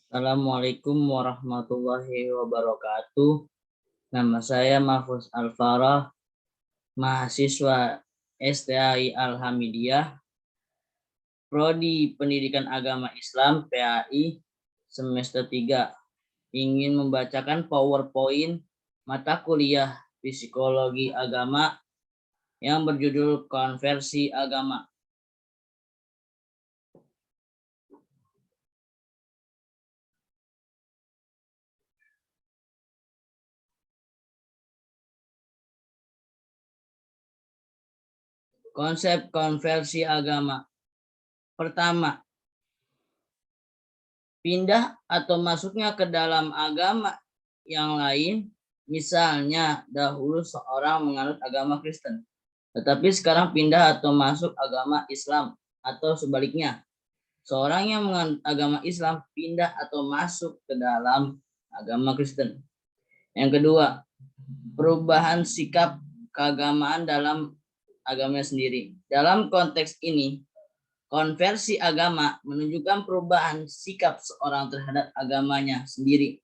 Assalamualaikum warahmatullahi wabarakatuh. Nama saya Mahfuz Al-Farah, mahasiswa STAI Al-Hamidiyah, Prodi Pendidikan Agama Islam PAI semester 3. Ingin membacakan PowerPoint mata kuliah Psikologi Agama yang berjudul Konversi Agama. Konsep konversi agama. Pertama, pindah atau masuknya ke dalam agama yang lain. Misalnya dahulu seorang menganut agama Kristen, tetapi sekarang pindah atau masuk agama Islam, atau sebaliknya, seorang yang menganut agama Islam pindah atau masuk ke dalam agama Kristen. Yang kedua, perubahan sikap keagamaan dalam agamanya sendiri. Dalam konteks ini, konversi agama menunjukkan perubahan sikap seorang terhadap agamanya sendiri.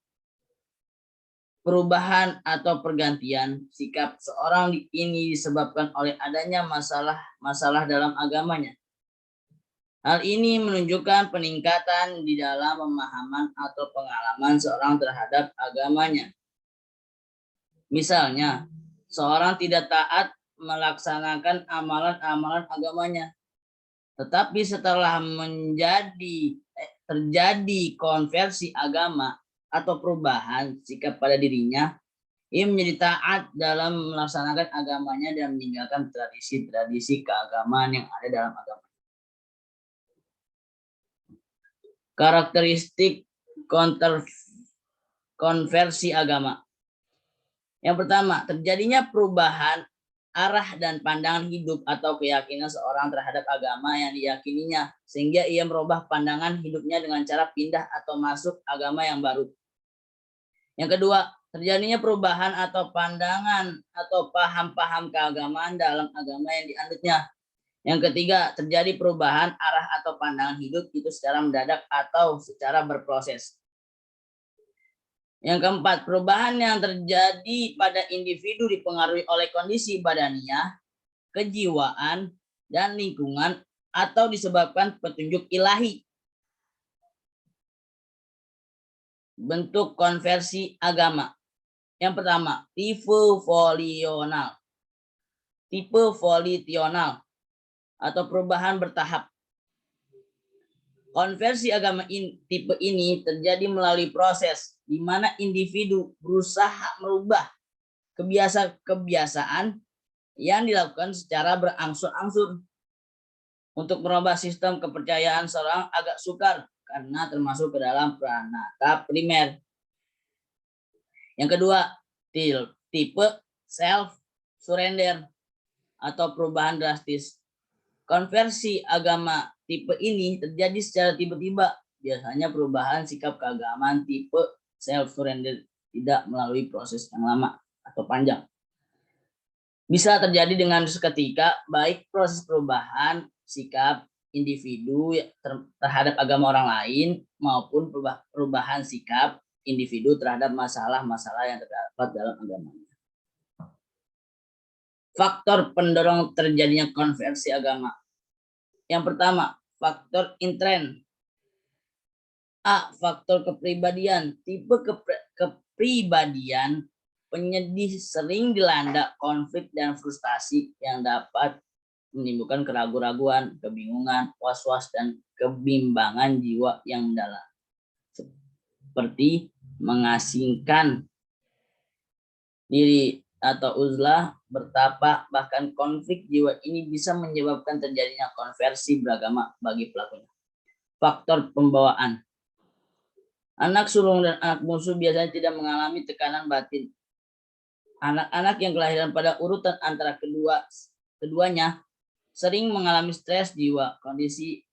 Perubahan atau pergantian sikap seorang ini disebabkan oleh adanya masalah dalam agamanya. Hal ini menunjukkan peningkatan di dalam pemahaman atau pengalaman seorang terhadap agamanya. Misalnya, seorang tidak taat melaksanakan amalan-amalan agamanya, tetapi setelah terjadi konversi agama atau perubahan sikap pada dirinya, ia menjadi taat dalam melaksanakan agamanya dan meninggalkan tradisi-tradisi keagamaan yang ada dalam agama. Karakteristik konversi agama. Yang pertama, terjadinya perubahan arah dan pandangan hidup atau keyakinan seorang terhadap agama yang diyakininya, sehingga ia merubah pandangan hidupnya dengan cara pindah atau masuk agama yang baru. Yang kedua, terjadinya perubahan atau pandangan atau paham-paham keagamaan dalam agama yang dianutnya. Yang ketiga, terjadi perubahan arah atau pandangan hidup itu secara mendadak atau secara berproses. Yang keempat, perubahan yang terjadi pada individu dipengaruhi oleh kondisi badaniah, kejiwaan, dan lingkungan atau disebabkan petunjuk ilahi. Bentuk konversi agama. Yang pertama, tipe volisional atau perubahan bertahap. Konversi agama tipe ini terjadi melalui proses di mana individu berusaha merubah kebiasaan yang dilakukan secara berangsur-angsur. Untuk merubah sistem kepercayaan seorang agak sukar karena termasuk ke dalam pranata primer. Yang kedua, tipe self-surrender atau perubahan drastis. Konversi agama tipe ini terjadi secara tiba-tiba. Biasanya perubahan sikap keagamaan tipe self-surrender tidak melalui proses yang lama atau panjang. Bisa terjadi dengan seketika, baik proses perubahan sikap individu terhadap agama orang lain maupun perubahan sikap individu terhadap masalah-masalah yang terdapat dalam agamanya. Faktor pendorong terjadinya konversi agama. Yang pertama, faktor intern. A. Faktor kepribadian. Tipe kepribadian penyedih sering dilanda konflik dan frustasi yang dapat menimbulkan keraguan-raguan, kebingungan, was-was, dan kebimbangan jiwa yang mendalam. Seperti mengasingkan diri atau uzlah, bertapa, bahkan konflik jiwa ini bisa menyebabkan terjadinya konversi beragama bagi pelakunya. Faktor pembawaan. Anak sulung dan anak bungsu biasanya tidak mengalami tekanan batin. Anak-anak yang kelahiran pada urutan antara keduanya sering mengalami stres jiwa. Kondisi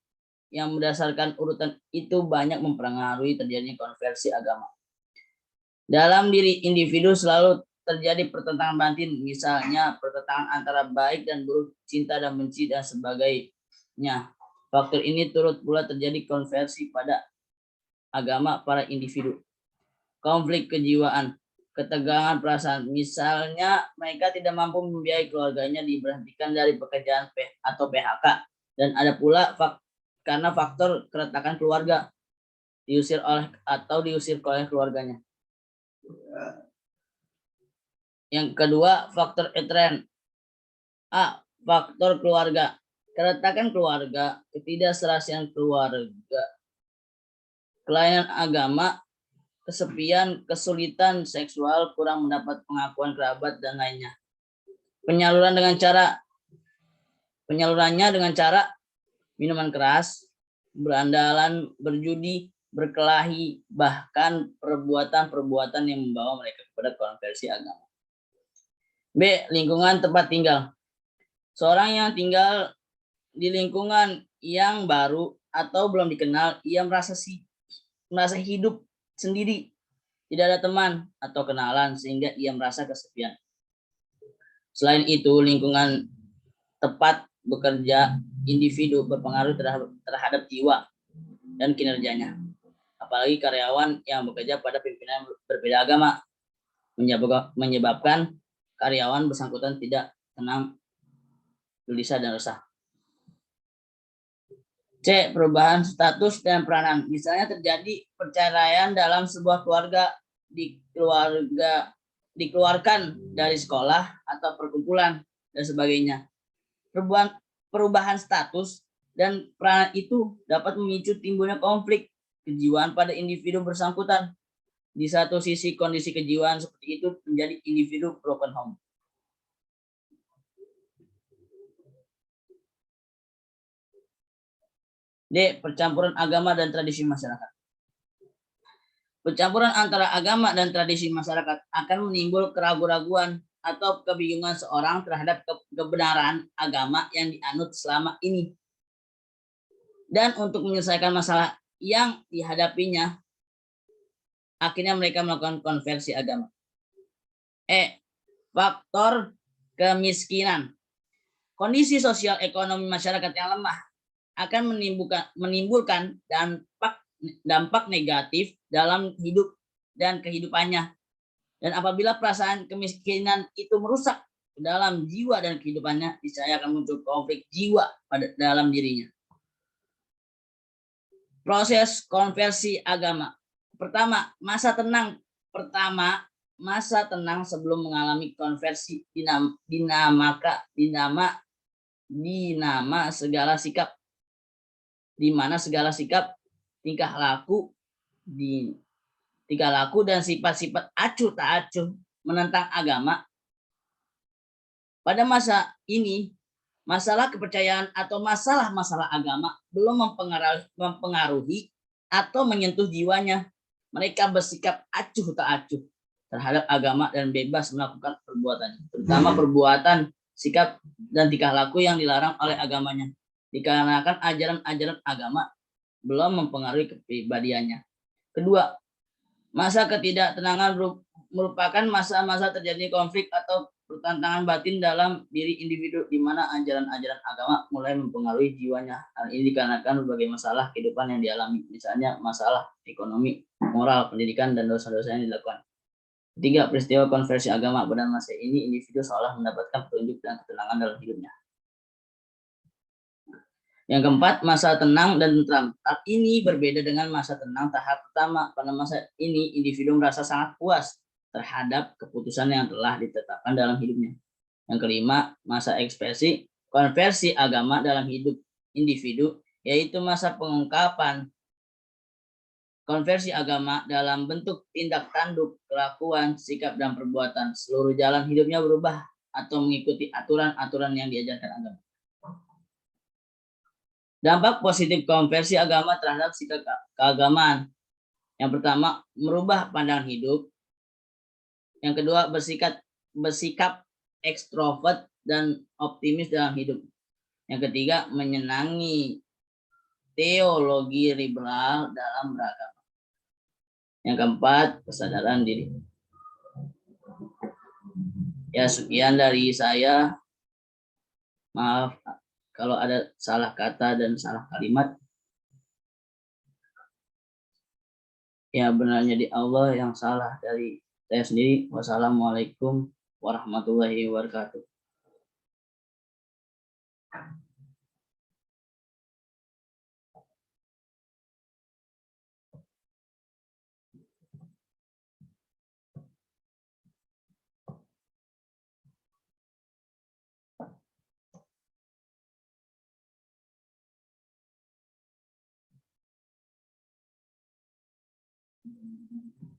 yang berdasarkan urutan itu banyak mempengaruhi terjadinya konversi agama. Dalam diri individu selalu terjadi pertentangan batin, misalnya pertentangan antara baik dan buruk, cinta dan benci, dan sebagainya. Faktor ini turut pula terjadi konversi pada agama para individu. Konflik kejiwaan, ketegangan perasaan. Misalnya mereka tidak mampu membiayai keluarganya, diberhentikan dari pekerjaan atau PHK. Dan ada pula karena faktor keretakan keluarga, diusir oleh keluarganya. Yang kedua, faktor etren. A. Faktor keluarga. Keretakan keluarga, ketidakserasian keluarga, kelainan agama, kesepian, kesulitan seksual, kurang mendapat pengakuan kerabat, dan lainnya. Penyalurannya dengan cara minuman keras, berandalan, berjudi, berkelahi, bahkan perbuatan-perbuatan yang membawa mereka kepada konversi agama. B. Lingkungan tempat tinggal. Seorang yang tinggal di lingkungan yang baru atau belum dikenal, ia merasa hidup sendiri, tidak ada teman atau kenalan, sehingga ia merasa kesepian. Selain itu, lingkungan tempat bekerja individu berpengaruh terhadap jiwa dan kinerjanya. Apalagi karyawan yang bekerja pada pimpinan berbeda agama, menyebabkan karyawan bersangkutan tidak tenang, gelisah, dan resah. C. Perubahan status dan peranan. Misalnya terjadi perceraian dalam sebuah keluarga, dikeluarkan dari sekolah atau perkumpulan, dan sebagainya. Perubahan status dan peranan itu dapat memicu timbulnya konflik kejiwaan pada individu bersangkutan. Di satu sisi, kondisi kejiwaan seperti itu menjadi individu broken home. D. Percampuran agama dan tradisi masyarakat. Percampuran antara agama dan tradisi masyarakat akan menimbul keraguan-raguan atau kebingungan seorang terhadap kebenaran agama yang dianut selama ini. Dan untuk menyelesaikan masalah yang dihadapinya, akhirnya mereka melakukan konversi agama. E. Faktor kemiskinan. Kondisi sosial ekonomi masyarakat yang lemah akan menimbulkan dampak negatif dalam hidup dan kehidupannya. Dan apabila perasaan kemiskinan itu merusak dalam jiwa dan kehidupannya, niscaya akan muncul konflik jiwa dalam dirinya. Proses konversi agama. Pertama, masa tenang sebelum mengalami konversi dinama segala sikap, di mana segala sikap, tingkah laku dan sifat-sifat acuh tak acuh menentang agama. Pada masa ini, masalah kepercayaan atau masalah-masalah agama belum mempengaruhi atau menyentuh jiwanya. Mereka bersikap acuh tak acuh terhadap agama dan bebas melakukan perbuatan, terutama perbuatan, sikap, dan tingkah laku yang dilarang oleh agamanya, dikarenakan ajaran-ajaran agama belum mempengaruhi kepribadiannya. Kedua, masa ketidaktenangan merupakan masa-masa terjadi konflik atau pertentangan batin dalam diri individu, di mana ajaran-ajaran agama mulai mempengaruhi jiwanya. Hal ini dikarenakan berbagai masalah kehidupan yang dialami, misalnya masalah ekonomi, moral, pendidikan, dan dosa-dosa yang dilakukan. Ketiga, peristiwa konversi agama. Pada masa ini, individu seolah mendapatkan petunjuk dan ketenangan dalam hidupnya. Yang keempat, masa tenang dan tentram. Tahap ini berbeda dengan masa tenang tahap pertama. Pada masa ini, individu merasa sangat puas terhadap keputusan yang telah ditetapkan dalam hidupnya. Yang kelima, masa ekspresi konversi agama dalam hidup individu, yaitu masa pengungkapan konversi agama dalam bentuk tindak tanduk, kelakuan, sikap, dan perbuatan. Seluruh jalan hidupnya berubah atau mengikuti aturan-aturan yang diajarkan agama. Dampak positif konversi agama terhadap sikap keagamaan. Yang pertama, merubah pandangan hidup. Yang kedua, bersikap ekstrovert dan optimis dalam hidup. Yang ketiga, menyenangi teologi liberal dalam beragama. Yang keempat, kesadaran diri. Ya, sekian dari saya. Maaf kalau ada salah kata dan salah kalimat. Ya benarnya di Allah, yang salah dari saya sendiri. Wassalamualaikum warahmatullahi wabarakatuh.